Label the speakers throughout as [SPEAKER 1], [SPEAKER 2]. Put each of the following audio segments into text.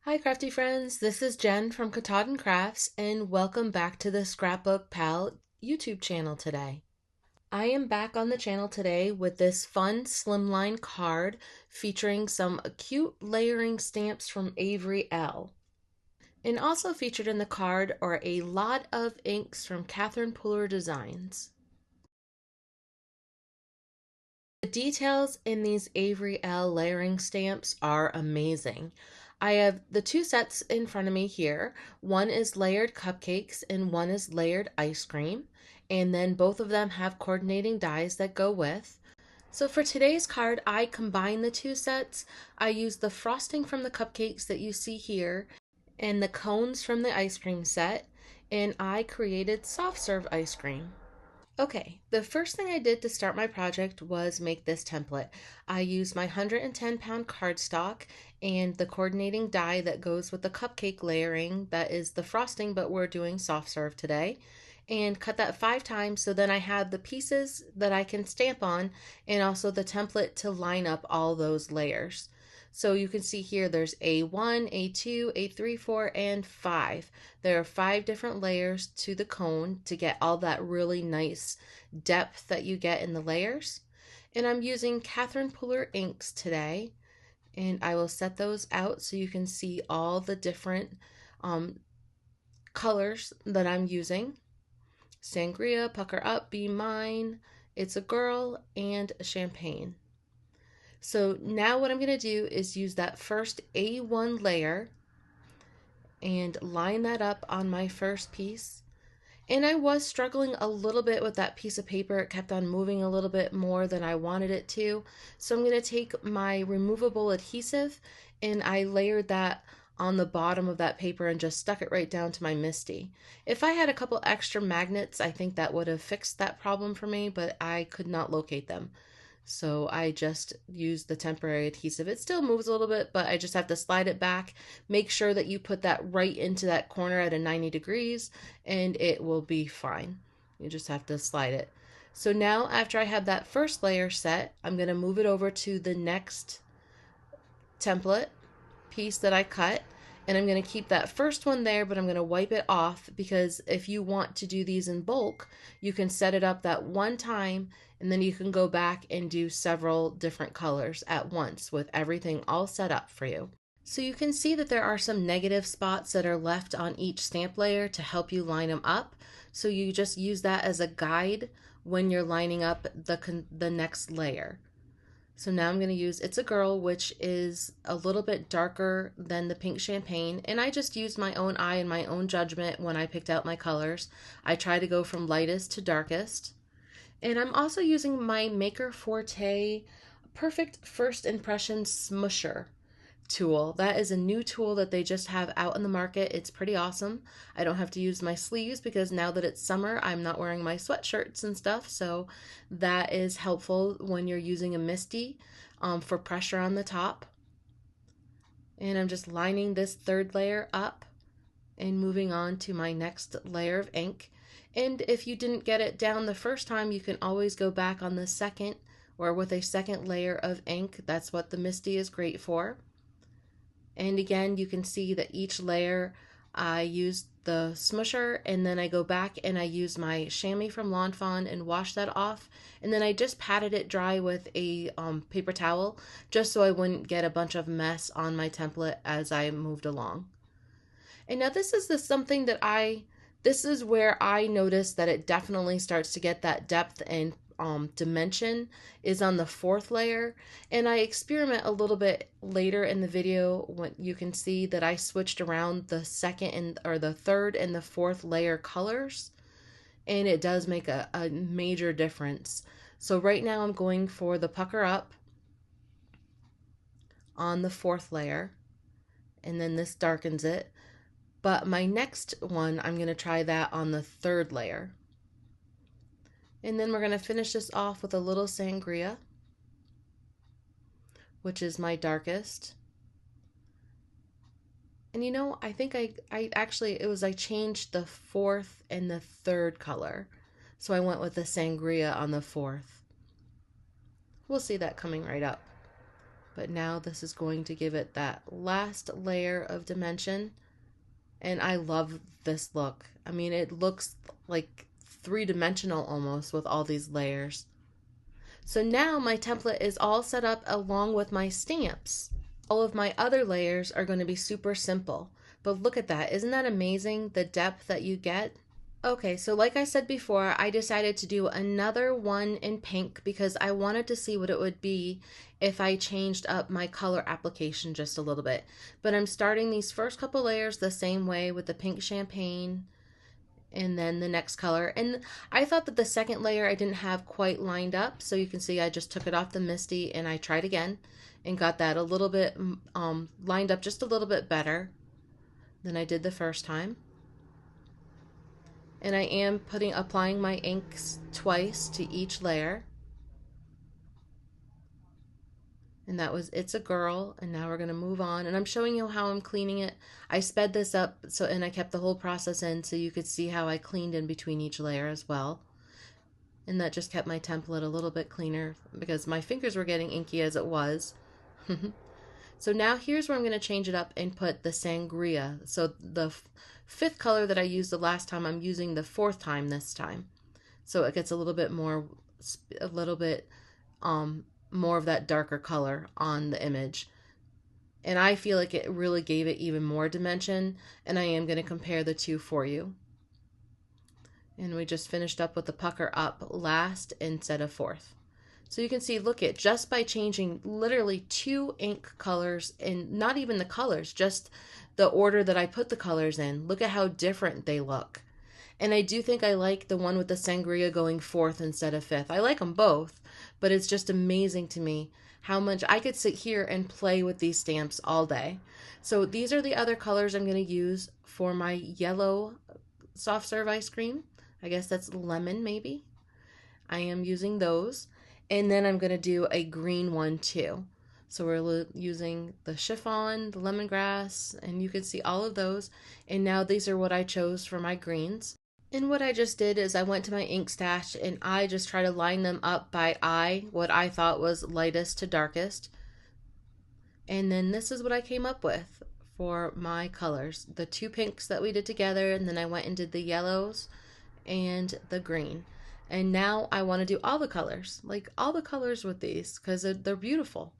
[SPEAKER 1] Hi Crafty Friends, this is Jen from Katahdin Krafts and welcome back to the ScrapbookPal YouTube channel today. I am back on the channel today with this fun slimline card featuring some cute layering stamps from Avery Elle. And also featured in the card are a lot of inks from Catherine Puller Designs. The details in these Avery Elle layering stamps are amazing. I have the two sets in front of me here. One is layered cupcakes and one is layered ice cream. And then both of them have coordinating dies that go with. So for today's card, I combine the two sets. I use the frosting from the cupcakes that you see here and the cones from the ice cream set. And I created soft serve ice cream. Okay, the first thing I did to start my project was make this template. I used my 110-pound cardstock and the coordinating die that goes with the cupcake layering, that is the frosting, but we're doing soft serve today, and cut that 5 times so then I have the pieces that I can stamp on and also the template to line up all those layers. So you can see here there's A1, A2, A3, 4, and 5. There are 5 different layers to the cone to get all that really nice depth that you get in the layers. And I'm using Catherine Puller inks today, and I will set those out so you can see all the different colors that I'm using. Sangria, Pucker Up, Be Mine, It's a Girl, and Champagne. So now what I'm going to do is use that first A1 layer and line that up on my first piece. And I was struggling a little bit with that piece of paper. It kept on moving a little bit more than I wanted it to. So I'm going to take my removable adhesive and I layered that on the bottom of that paper and just stuck it right down to my MISTI. If I had a couple extra magnets, I think that would have fixed that problem for me, but I could not locate them. So I just use the temporary adhesive. It still moves a little bit, but I just have to slide it back. Make sure that you put that right into that corner at a 90 degrees and it will be fine. You just have to slide it. So now after I have that first layer set, I'm going to move it over to the next template piece that I cut. And I'm going to keep that first one there, but I'm going to wipe it off because if you want to do these in bulk, you can set it up that one time and then you can go back and do several different colors at once with everything all set up for you. So you can see that there are some negative spots that are left on each stamp layer to help you line them up. So you just use that as a guide when you're lining up the next layer. So now I'm going to use It's a Girl, which is a little bit darker than the pink champagne. And I just used my own eye and my own judgment when I picked out my colors. I try to go from lightest to darkest. And I'm also using my Maker Forte Perfect First Impression Smusher tool. That is a new tool that they just have out in the market. It's pretty awesome. I don't have to use my sleeves because now that it's summer, I'm not wearing my sweatshirts and stuff. So that is helpful when you're using a MISTI for pressure on the top. And I'm just lining this third layer up and moving on to my next layer of ink. And if you didn't get it down the first time, you can always go back on the second or with a second layer of ink. That's what the MISTI is great for. And again, you can see that each layer I used the smusher and then I go back and I use my chamois from Lawn Fawn and wash that off. And then I just patted it dry with a paper towel just so I wouldn't get a bunch of mess on my template as I moved along. And now this is something that this is where I noticed that it definitely starts to get that depth and dimension is on the fourth layer. And I experiment a little bit later in the video when you can see that I switched around the second or the third and the fourth layer colors. And it does make a major difference. So right now I'm going for the Pucker Up on the fourth layer. And then this darkens it. But my next one, I'm going to try that on the third layer. And then we're going to finish this off with a little Sangria, which is my darkest. And you know, I think I changed the fourth and the third color. So I went with the Sangria on the fourth. We'll see that coming right up. But now this is going to give it that last layer of dimension. And I love this look. I mean, it looks like three-dimensional almost with all these layers. So now my template is all set up along with my stamps. All of my other layers are going to be super simple. But look at that. Isn't that amazing, the depth that you get? Okay, so like I said before, I decided to do another one in pink because I wanted to see what it would be if I changed up my color application just a little bit. But I'm starting these first couple layers the same way with the pink champagne and then the next color. And I thought that the second layer I didn't have quite lined up, so you can see I just took it off the Misty and I tried again and got that a little bit lined up just a little bit better than I did the first time. And I am applying my inks twice to each layer. And that was It's a Girl, and now we're going to move on. And I'm showing you how I'm cleaning it. I sped this up and I kept the whole process in so you could see how I cleaned in between each layer as well. And that just kept my template a little bit cleaner because my fingers were getting inky as it was. So now here's where I'm going to change it up and put the Sangria. So the fifth color that I used the last time, I'm using the fourth time this time. So it gets a little bit more of that darker color on the image. And I feel like it really gave it even more dimension, and I am going to compare the two for you. And we just finished up with the pucker up last instead of fourth. So you can see, look at, just by changing literally 2 ink colors, and not even the colors, just the order that I put the colors in, look at how different they look. And I do think I like the one with the Sangria going fourth instead of fifth. I like them both, but it's just amazing to me how much I could sit here and play with these stamps all day. So these are the other colors I'm going to use for my yellow soft serve ice cream. I guess that's lemon maybe. I am using those. And then I'm going to do a green one too. So we're using the chiffon, the lemongrass, and you can see all of those. And now these are what I chose for my greens. And what I just did is I went to my ink stash and I just try to line them up by eye, what I thought was lightest to darkest. And then this is what I came up with for my colors. The 2 pinks that we did together, and then I went and did the yellows and the green. And now I want to do all the colors, like all the colors with these, because they're beautiful.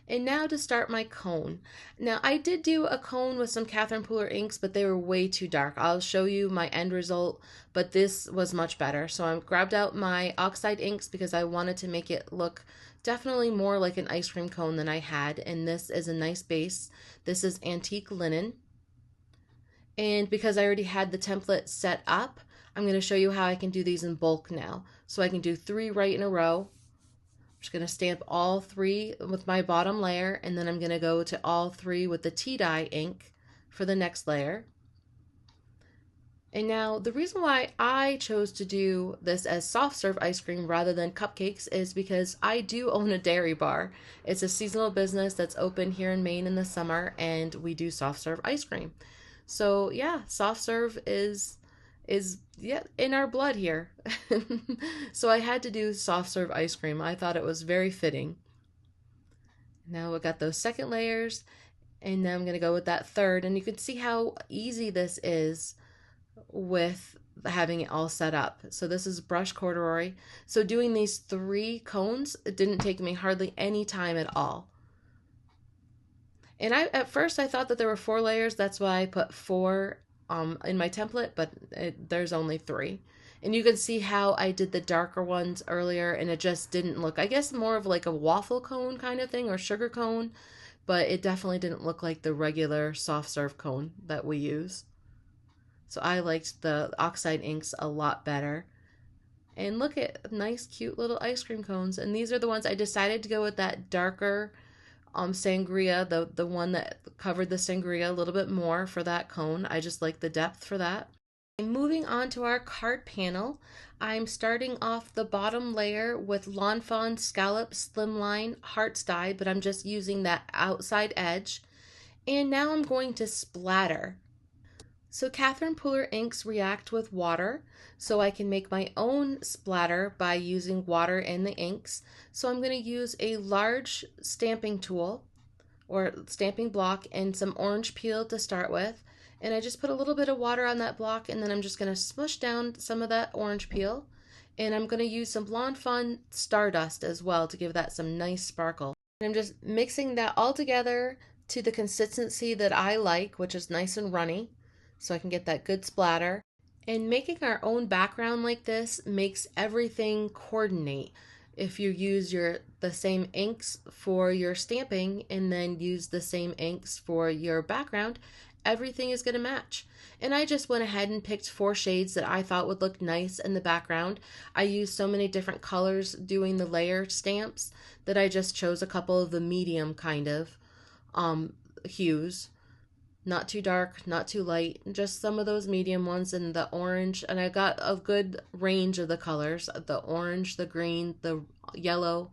[SPEAKER 1] And now to start my cone. Now I did do a cone with some Catherine Pooler inks, but they were way too dark. I'll show you my end result, but this was much better. So I grabbed out my oxide inks because I wanted to make it look definitely more like an ice cream cone than I had. And this is a nice base. This is antique linen. And because I already had the template set up, I'm going to show you how I can do these in bulk now. So I can do 3 right in a row. I'm just going to stamp all 3 with my bottom layer, and then I'm going to go to all 3 with the tea dye ink for the next layer. And now the reason why I chose to do this as soft serve ice cream rather than cupcakes is because I do own a dairy bar. It's a seasonal business that's open here in Maine in the summer, and we do soft serve ice cream. So yeah, soft serve is in our blood here. So I had to do soft serve ice cream. I thought it was very fitting. Now we got those second layers, and now I'm going to go with that third, and you can see how easy this is with having it all set up. So this is brush corduroy. So doing these 3 cones, it didn't take me hardly any time at all. And at first I thought that there were 4 layers. That's why I put 4 in my template, but there's only 3. And you can see how I did the darker ones earlier, and it just didn't look, I guess, more of like a waffle cone kind of thing, or sugar cone, but it definitely didn't look like the regular soft serve cone that we use. So I liked the oxide inks a lot better. And look at nice cute little ice cream cones. And these are the ones I decided to go with, that darker sangria, the one that covered the sangria a little bit more for that cone. I just like the depth for that. And moving on to our card panel, I'm starting off the bottom layer with Lawn Fawn Scalloped Slimline Hearts dye, but I'm just using that outside edge. And now I'm going to splatter. So Catherine Pooler inks react with water, so I can make my own splatter by using water in the inks. So I'm going to use a large stamping tool or stamping block and some orange peel to start with. And I just put a little bit of water on that block, and then I'm just going to smush down some of that orange peel. And I'm going to use some Blonde Fun Stardust as well to give that some nice sparkle. And I'm just mixing that all together to the consistency that I like, which is nice and runny, so I can get that good splatter. And making our own background like this makes everything coordinate. If you use the same inks for your stamping and then use the same inks for your background, everything is going to match. And I just went ahead and picked 4 shades that I thought would look nice in the background. I used so many different colors doing the layer stamps that I just chose a couple of the medium kind of hues. Not too dark, not too light, just some of those medium ones, and the orange. And I got a good range of the colors, the orange, the green, the yellow,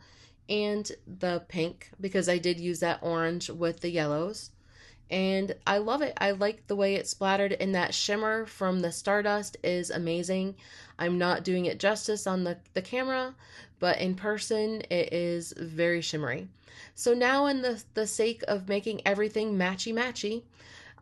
[SPEAKER 1] and the pink, because I did use that orange with the yellows. And I love it. I like the way it splattered, and that shimmer from the Stardust is amazing. I'm not doing it justice on the camera, but in person it is very shimmery. So now, in the sake of making everything matchy-matchy,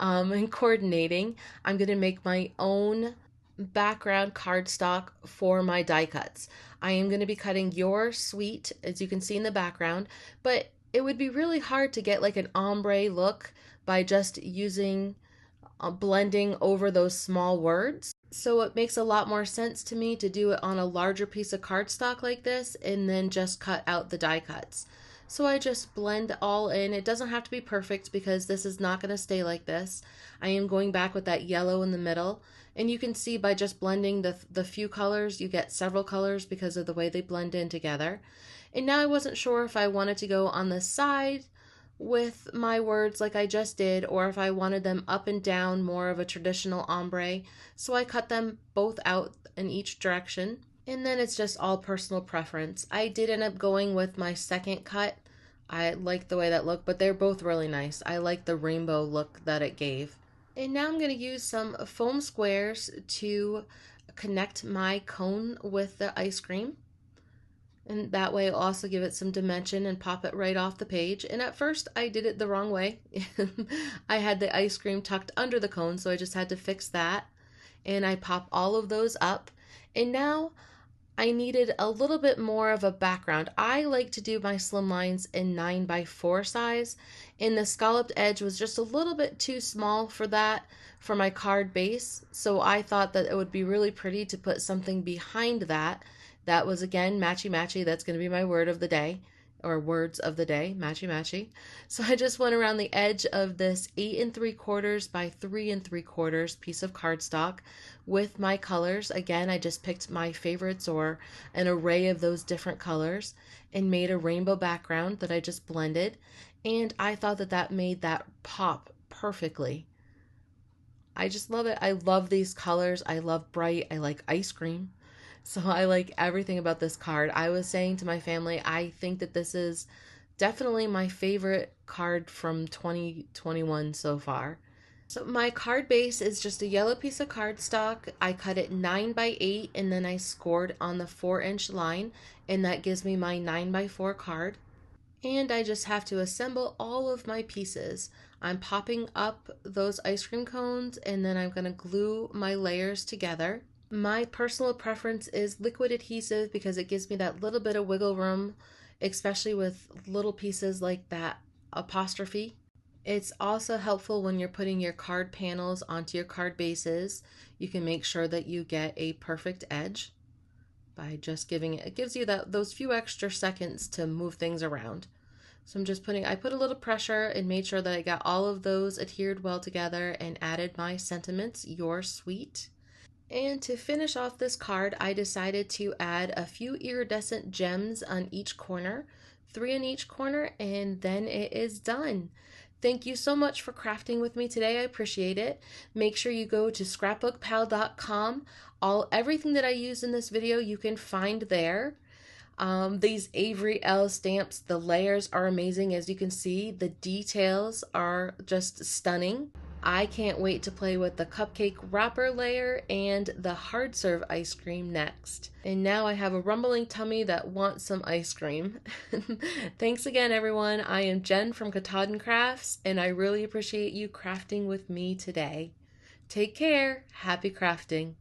[SPEAKER 1] and coordinating, I'm going to make my own background cardstock for my die cuts. I am going to be cutting Your Sweet, as you can see in the background, but it would be really hard to get like an ombre look by just using blending over those small words. So it makes a lot more sense to me to do it on a larger piece of cardstock like this and then just cut out the die cuts. So I just blend all in. It doesn't have to be perfect because this is not going to stay like this. I am going back with that yellow in the middle. And you can see by just blending the few colors, you get several colors because of the way they blend in together. And now I wasn't sure if I wanted to go on the side with my words like I just did, or if I wanted them up and down, more of a traditional ombre. So I cut them both out in each direction. And then it's just all personal preference. I did end up going with my second cut. I like the way that looked, but they're both really nice. I like the rainbow look that it gave. And now I'm going to use some foam squares to connect my cone with the ice cream. And that way I'll also give it some dimension and pop it right off the page. And at first I did it the wrong way. I had the ice cream tucked under the cone, so I just had to fix that. And I pop all of those up. And now I needed a little bit more of a background. I like to do my slimlines in 9x4 size, and the scalloped edge was just a little bit too small for that, for my card base. So I thought that it would be really pretty to put something behind that. That was, again, matchy-matchy. That's going to be my word of the day, or words of the day, matchy-matchy. So I just went around the edge of this 8 3/4 by 3 3/4 piece of cardstock with my colors. Again, I just picked my favorites or an array of those different colors and made a rainbow background that I just blended. And I thought that that made that pop perfectly. I just love it. I love these colors. I love bright. I like ice cream. So I like everything about this card. I was saying to my family, I think that this is definitely my favorite card from 2021 so far. So my card base is just a yellow piece of cardstock. I cut it 9x8 and then I scored on the 4-inch line, and that gives me my 9x4 card. And I just have to assemble all of my pieces. I'm popping up those ice cream cones, and then I'm going to glue my layers together. My personal preference is liquid adhesive because it gives me that little bit of wiggle room, especially with little pieces like that apostrophe. It's also helpful when you're putting your card panels onto your card bases. You can make sure that you get a perfect edge by just giving it gives you those few extra seconds to move things around. So I put a little pressure and made sure that I got all of those adhered well together and added my sentiments, Your Sweet. And to finish off this card, I decided to add a few iridescent gems on each corner, 3 in each corner, and then it is done. Thank you so much for crafting with me today. I appreciate it. Make sure you go to ScrapbookPal.com. Everything that I used in this video you can find there. These Avery Elle stamps, the layers are amazing. As you can see, the details are just stunning. I can't wait to play with the cupcake wrapper layer and the hard serve ice cream next. And now I have a rumbling tummy that wants some ice cream. Thanks again, everyone. I am Jen from Katahdin Krafts, and I really appreciate you crafting with me today. Take care. Happy crafting.